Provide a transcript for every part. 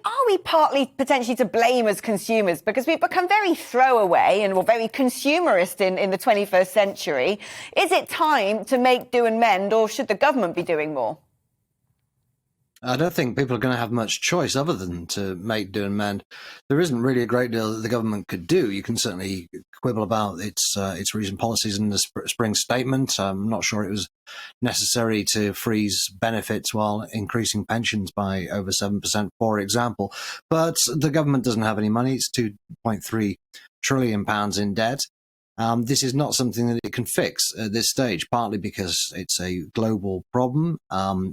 Are we partly potentially to blame as consumers because we've become very throwaway and we're very consumerist in the 21st century? Is it time to make do and mend, or should the government be doing more? I don't think people are going to have much choice other than to make do and mend. There isn't really a great deal that the government could do. You can certainly quibble about its recent policies in the spring statement. I'm not sure it was necessary to freeze benefits while increasing pensions by over 7%, for example. But the government doesn't have any money. It's £2.3 trillion in debt. This is not something that it can fix at this stage, partly because it's a global problem.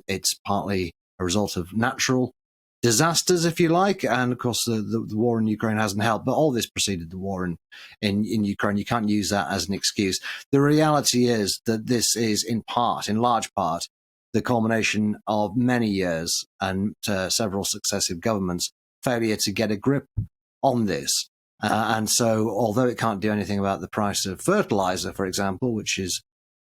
It's partly a result of natural disasters, if you like, and of course the war in Ukraine hasn't helped. But all this preceded the war in Ukraine. You can't use that as an excuse. The reality is that this is in large part, the culmination of many years and several successive governments' failure to get a grip on this. And so, although it can't do anything about the price of fertilizer, for example, which is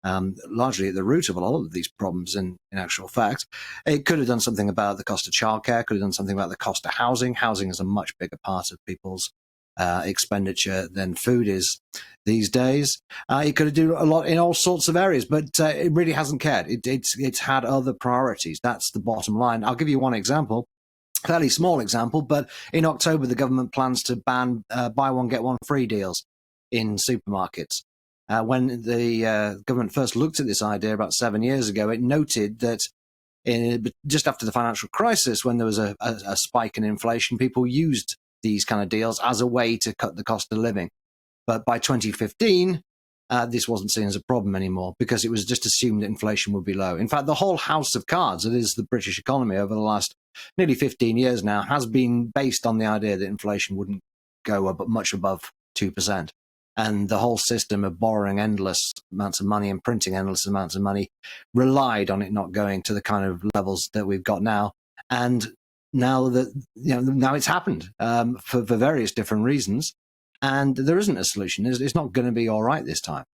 largely at the root of a lot of these problems in actual fact, it could have done something about the cost of childcare, could have done something about the cost of housing. Housing is a much bigger part of people's expenditure than food is these days. It could have done a lot in all sorts of areas, but it really hasn't cared. It's had other priorities. That's the bottom line. I'll give you one example. Fairly small example, but in October, the government plans to ban buy one, get one free deals in supermarkets. When the government first looked at this idea about 7 years ago, it noted that just after the financial crisis, when there was a spike in inflation, people used these kind of deals as a way to cut the cost of living. But by 2015, this wasn't seen as a problem anymore because it was just assumed that inflation would be low. In fact, the whole house of cards, that is the British economy over the last nearly 15 years now, has been based on the idea that inflation wouldn't go up much above 2%. And the whole system of borrowing endless amounts of money and printing endless amounts of money relied on it not going to the kind of levels that we've got now. And now it's happened for various different reasons, and there isn't a solution. It's not going to be all right this time.